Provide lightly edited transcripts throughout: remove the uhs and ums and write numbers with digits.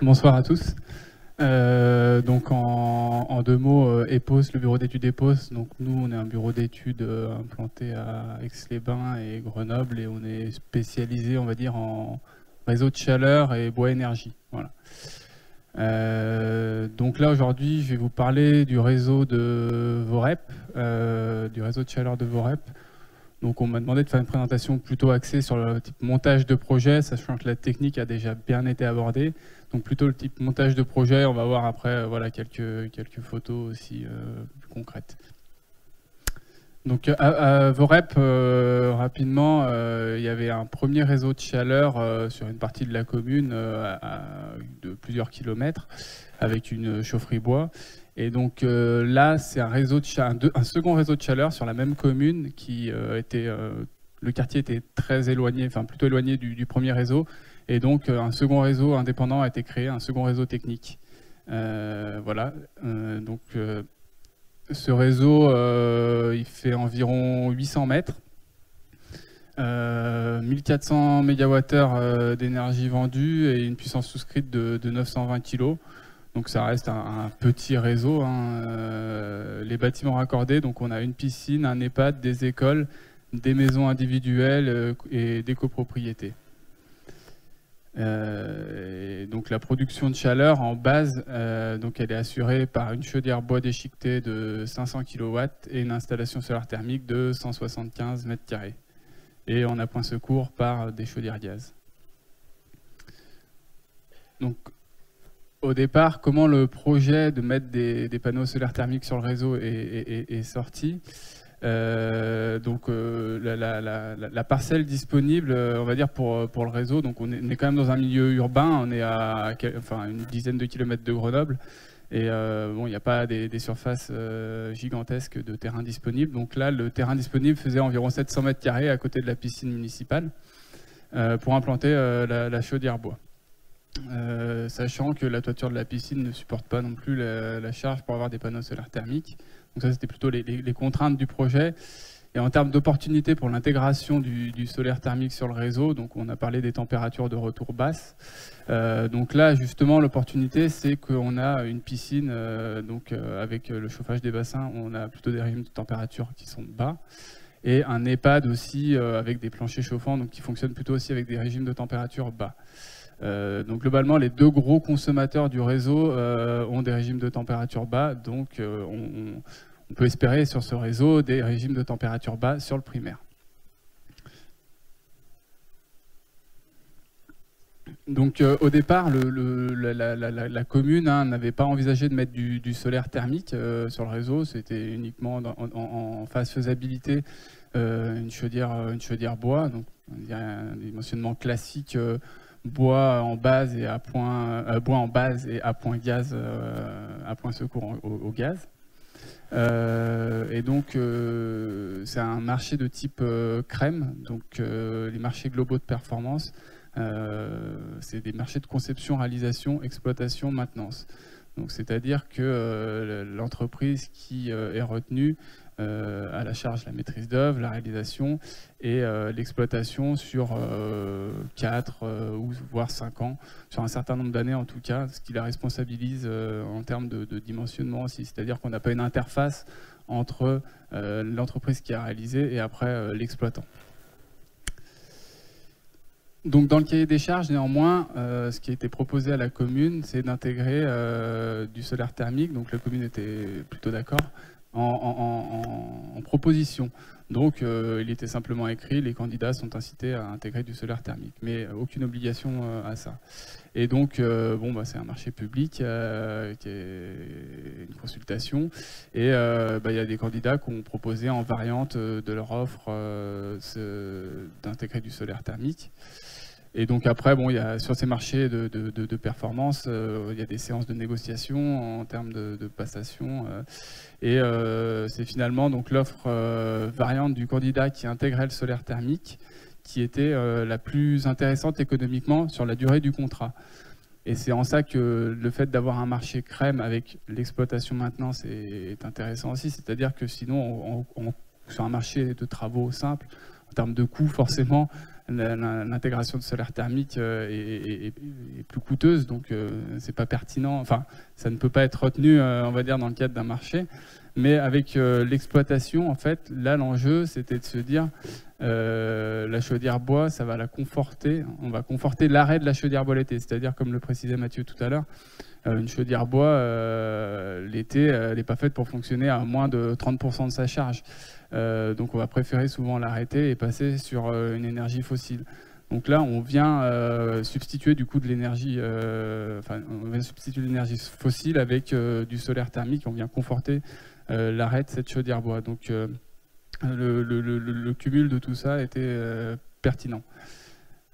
Bonsoir à tous. Donc en deux mots, EPOS, le bureau d'études EPOS. Donc nous, on est un bureau d'études implanté à Aix-les-Bains et Grenoble, et on est spécialisé, on va dire, en réseau de chaleur et bois énergie. Voilà. Donc là aujourd'hui, je vais vous parler du réseau de VOREP, du réseau de chaleur de VOREP. Donc on m'a demandé de faire une présentation plutôt axée sur le type montage de projet, sachant que la technique a déjà bien été abordée. Donc plutôt le type montage de projet, on va voir après voilà, quelques photos aussi plus concrètes. Donc à VOREP, rapidement, il y avait un premier réseau de chaleur sur une partie de la commune de plusieurs kilomètres avec une chaufferie bois. Et donc là, c'est un second réseau de chaleur sur la même commune qui le quartier était très éloigné, enfin plutôt éloigné du premier réseau. Et donc un second réseau indépendant a été créé, un second réseau technique. Voilà. Ce réseau, il fait environ 800 mètres. 1400 MWh d'énergie vendue et une puissance souscrite de 920 kg. Donc ça reste un petit réseau. Les bâtiments raccordés, donc on a une piscine, un EHPAD, des écoles, des maisons individuelles et des copropriétés. Donc la production de chaleur en base, donc elle est assurée par une chaudière bois déchiquetée de 500 kW et une installation solaire thermique de 175 m². Et en appoint secours par des chaudières gaz. Donc au départ, comment le projet de mettre des panneaux solaires thermiques sur le réseau est sorti. La parcelle disponible, on va dire pour le réseau, donc on est quand même dans un milieu urbain, on est à une dizaine de kilomètres de Grenoble, et bon, il n'y a pas des surfaces gigantesques de terrain disponible. Donc là, le terrain disponible faisait environ 700 m² à côté de la piscine municipale pour implanter la chaudière bois. Sachant que la toiture de la piscine ne supporte pas non plus la charge pour avoir des panneaux solaires thermiques. Donc ça, c'était plutôt les contraintes du projet. Et en termes d'opportunités pour l'intégration du solaire thermique sur le réseau, donc on a parlé des températures de retour basses. Donc là, justement, l'opportunité, c'est qu'on a une piscine, avec le chauffage des bassins, on a plutôt des régimes de température qui sont bas. Et un EHPAD aussi avec des planchers chauffants, donc qui fonctionnent plutôt aussi avec des régimes de température bas. Donc globalement, les deux gros consommateurs du réseau ont des régimes de température bas, donc on peut espérer sur ce réseau des régimes de température bas sur le primaire. Donc au départ, la commune n'avait pas envisagé de mettre du solaire thermique sur le réseau, c'était uniquement en phase faisabilité une chaudière bois, donc on dirait un dimensionnement classique bois en base et à point gaz, à point secours au gaz. Et donc c'est un marché de type crème, donc les marchés globaux de performance, c'est des marchés de conception, réalisation, exploitation, maintenance. Donc c'est-à-dire que l'entreprise qui est retenue à la charge la maîtrise d'œuvre, la réalisation et l'exploitation sur 4 ou voire 5 ans, sur un certain nombre d'années en tout cas, ce qui la responsabilise en termes de dimensionnement aussi. C'est-à-dire qu'on n'a pas une interface entre l'entreprise qui a réalisé et après l'exploitant. Donc dans le cahier des charges, néanmoins, ce qui a été proposé à la commune, c'est d'intégrer du solaire thermique. Donc la commune était plutôt d'accord en proposition. Donc il était simplement écrit, les candidats sont incités à intégrer du solaire thermique, mais aucune obligation à ça. Et donc c'est un marché public qui est une consultation, et il y a des candidats qui ont proposé en variante de leur offre d'intégrer du solaire thermique. Et donc après, sur ces marchés de performance, il y a des séances de négociation en termes de passation. Et c'est finalement donc l'offre variante du candidat qui intégrait le solaire thermique qui était la plus intéressante économiquement sur la durée du contrat. Et c'est en ça que le fait d'avoir un marché crème avec l'exploitation maintenance est intéressant aussi. C'est-à-dire que sinon, sur un marché de travaux simples, en termes de coûts, forcément, l'intégration de solaire thermique est plus coûteuse, donc c'est pas pertinent. Enfin, ça ne peut pas être retenu, on va dire, dans le cadre d'un marché. Mais avec l'exploitation, en fait, là, l'enjeu, c'était de se dire, la chaudière bois, ça va la conforter. On va conforter l'arrêt de la chaudière bois l'été. C'est-à-dire, comme le précisait Mathieu tout à l'heure, une chaudière bois, l'été, elle n'est pas faite pour fonctionner à moins de 30% de sa charge. Donc, on va préférer souvent l'arrêter et passer sur une énergie fossile. Donc là, on vient substituer du coup de l'énergie, on vient substituer l'énergie fossile avec du solaire thermique. On vient conforter l'arrêt de cette chaudière bois. Donc le cumul de tout ça était pertinent.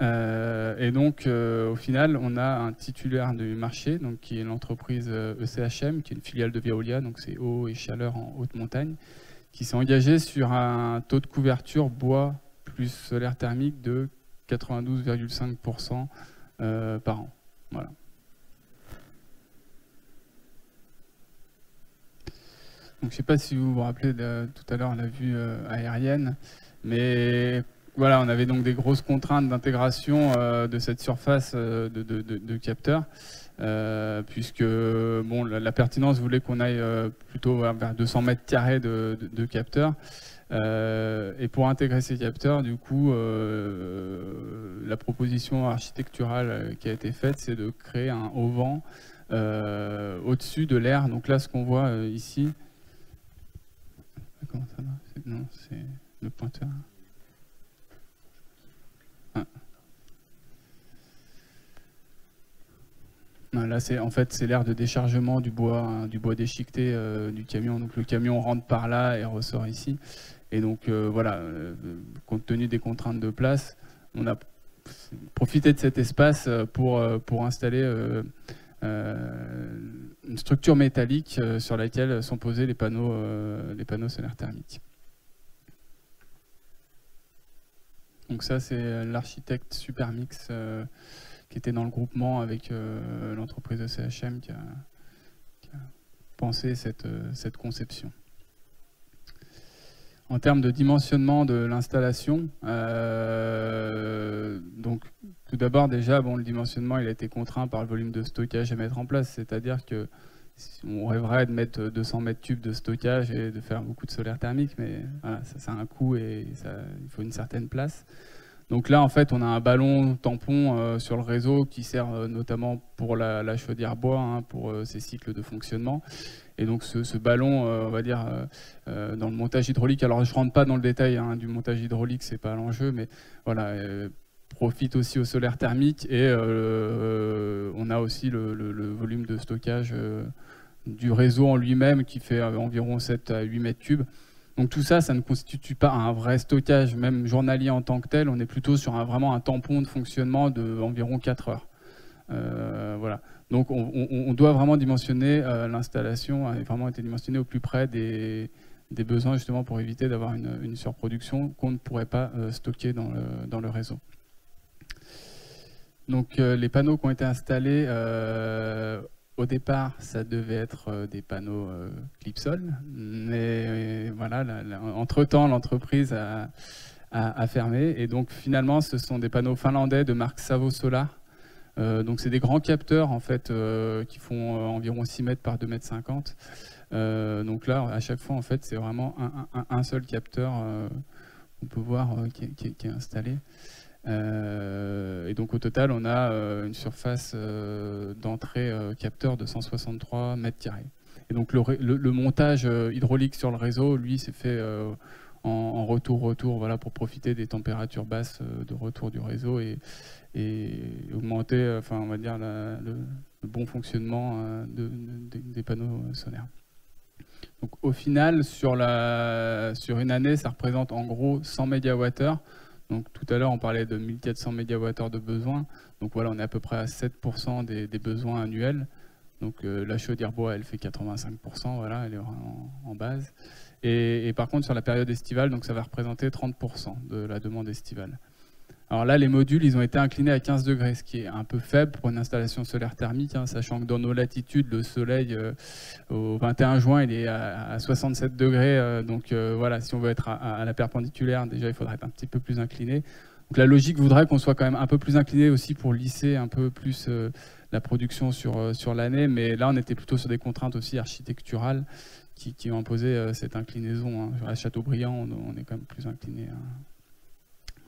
Et donc au final, on a un titulaire du marché, donc, qui est l'entreprise ECHM, qui est une filiale de Veolia, donc c'est eau et chaleur en haute montagne, qui s'est engagé sur un taux de couverture bois plus solaire thermique de 92,5% par an. Voilà. Donc, je ne sais pas si vous vous rappelez tout à l'heure la vue aérienne, mais voilà, on avait donc des grosses contraintes d'intégration de cette surface de capteurs, puisque bon, la pertinence voulait qu'on aille plutôt vers 200 mètres carrés de capteurs. Et pour intégrer ces capteurs, du coup, la proposition architecturale qui a été faite, c'est de créer un auvent au-dessus de l'air. Donc là, ce qu'on voit ici, comment ça va? Non, c'est le pointeur. Ah. Là, en fait, c'est l'air de déchargement du bois déchiqueté du camion. Donc le camion rentre par là et ressort ici. Et donc voilà, compte tenu des contraintes de place, on a profité de cet espace pour installer une structure métallique sur laquelle sont posés les panneaux solaires thermiques. Donc ça, c'est l'architecte Supermix qui était dans le groupement avec l'entreprise ECHM qui a pensé cette conception. En termes de dimensionnement de l'installation, donc tout d'abord déjà, bon, le dimensionnement il a été contraint par le volume de stockage à mettre en place, c'est-à-dire que on rêverait de mettre 200 mètres cubes de stockage et de faire beaucoup de solaire thermique, mais voilà, ça a un coût et il faut une certaine place. Donc là, en fait, on a un ballon tampon sur le réseau qui sert notamment pour la chaudière bois, hein, pour ses cycles de fonctionnement. Et donc ce ballon, on va dire, dans le montage hydraulique, alors je ne rentre pas dans le détail hein, du montage hydraulique, c'est pas l'enjeu, mais voilà, profite aussi au solaire thermique et on a aussi le volume de stockage du réseau en lui-même qui fait environ 7 à 8 mètres cubes. Donc tout ça, ça ne constitue pas un vrai stockage, même journalier en tant que tel, on est plutôt sur vraiment un tampon de fonctionnement d'environ 4 heures. Voilà. Donc on doit vraiment dimensionner l'installation, a vraiment été dimensionnée au plus près des besoins justement pour éviter d'avoir une surproduction qu'on ne pourrait pas stocker dans le réseau. Donc les panneaux qui ont été installés, au départ ça devait être des panneaux Clipsol, mais voilà, entre-temps l'entreprise a fermé et donc finalement ce sont des panneaux finlandais de marque Savo Solar. Donc c'est des grands capteurs en fait qui font environ 6 mètres par 2 mètres 50. Donc là à chaque fois en fait c'est vraiment un seul capteur qu'on peut voir qui est installé. Et donc au total on a une surface d'entrée capteur de 163 mètres carrés. Et donc le montage hydraulique sur le réseau, lui, s'est fait en retour, voilà, pour profiter des températures basses de retour du réseau et augmenter, enfin, on va dire, le bon fonctionnement des panneaux solaires. Donc, au final, sur une année, ça représente en gros 100 MWh. Donc, tout à l'heure, on parlait de 1400 MWh de besoins. Donc, voilà, on est à peu près à 7% des besoins annuels. Donc, la chaudière bois, elle fait 85%, voilà, elle est en base. Et par contre, sur la période estivale, donc, ça va représenter 30% de la demande estivale. Alors là, les modules, ils ont été inclinés à 15 degrés, ce qui est un peu faible pour une installation solaire thermique, hein, sachant que dans nos latitudes, le soleil, au 21 juin, il est à 67 degrés. Donc voilà, si on veut être à la perpendiculaire, déjà, il faudrait être un petit peu plus incliné. Donc la logique voudrait qu'on soit quand même un peu plus incliné aussi pour lisser un peu plus la production sur l'année, mais là on était plutôt sur des contraintes aussi architecturales qui ont imposé cette inclinaison. Hein. À Châteaubriand, on est quand même plus incliné. Hein.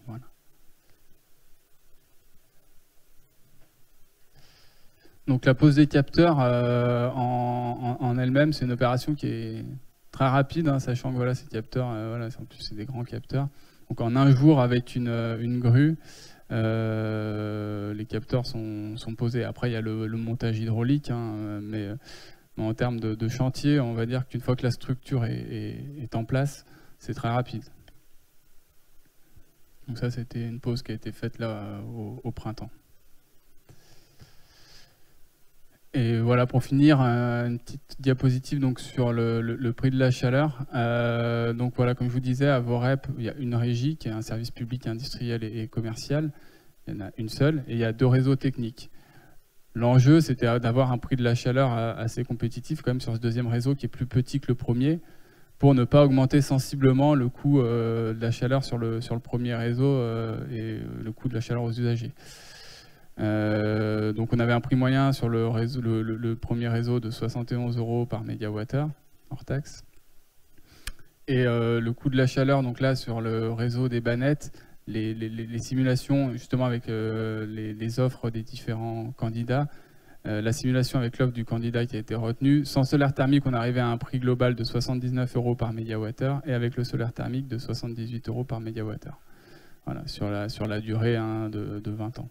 Voilà. Donc la pose des capteurs en elle-même, c'est une opération qui est très rapide, hein, sachant que voilà, ces capteurs, voilà, en plus c'est des grands capteurs. Donc en un jour avec une grue, les capteurs sont posés. Après il y a le montage hydraulique, hein, mais en termes de chantier, on va dire qu'une fois que la structure est en place, c'est très rapide. Donc ça c'était une pose qui a été faite là au printemps. Et voilà, pour finir, une petite diapositive donc, sur le prix de la chaleur. Donc voilà, comme je vous disais, à Vorep, il y a une régie qui est un service public industriel et commercial. Il y en a une seule, et il y a 2 réseaux techniques. L'enjeu, c'était d'avoir un prix de la chaleur assez compétitif quand même sur ce 2e réseau qui est plus petit que le premier, pour ne pas augmenter sensiblement le coût de la chaleur sur le premier réseau et le coût de la chaleur aux usagers. Donc on avait un prix moyen sur le premier réseau de 71 € par mégawattheure, hors taxe. Et le coût de la chaleur, donc là sur le réseau des bannettes, les simulations justement avec les offres des différents candidats, la simulation avec l'offre du candidat qui a été retenue, sans solaire thermique on arrivait à un prix global de 79 € par mégawattheure et avec le solaire thermique de 78 € par mégawattheure. Voilà, sur la durée hein, de 20 ans.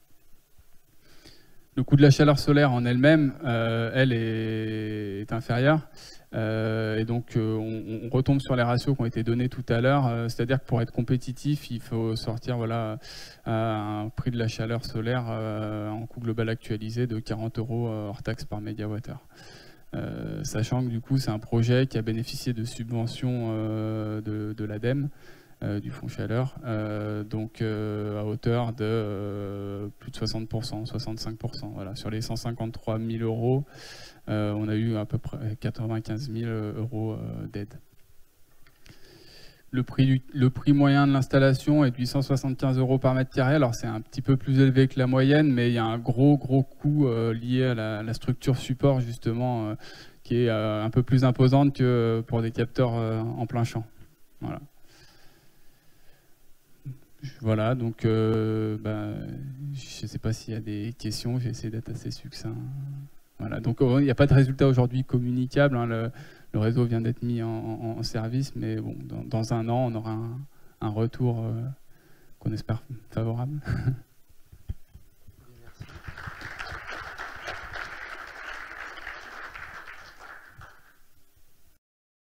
Le coût de la chaleur solaire en elle-même, elle est inférieure. Et donc, on retombe sur les ratios qui ont été donnés tout à l'heure. C'est-à-dire que pour être compétitif, il faut sortir voilà, à un prix de la chaleur solaire en coût global actualisé de 40 € hors taxe par mégawattheure. Sachant que du coup, c'est un projet qui a bénéficié de subventions de l'ADEME. Du fonds chaleur, donc à hauteur de plus de 60%, 65%. Voilà. Sur les 153 000 €, on a eu à peu près 95 000 € d'aide. Le prix moyen de l'installation est de 875 € par mètre carré. Alors c'est un petit peu plus élevé que la moyenne, mais il y a un gros coût lié à la structure support justement, qui est un peu plus imposante que pour des capteurs en plein champ. Voilà. Voilà, donc je ne sais pas s'il y a des questions, j'ai essayé d'être assez succinct. Voilà, donc il n'y a pas de résultat aujourd'hui communicable, hein, le réseau vient d'être mis en service, mais bon, dans un an, on aura un retour qu'on espère favorable.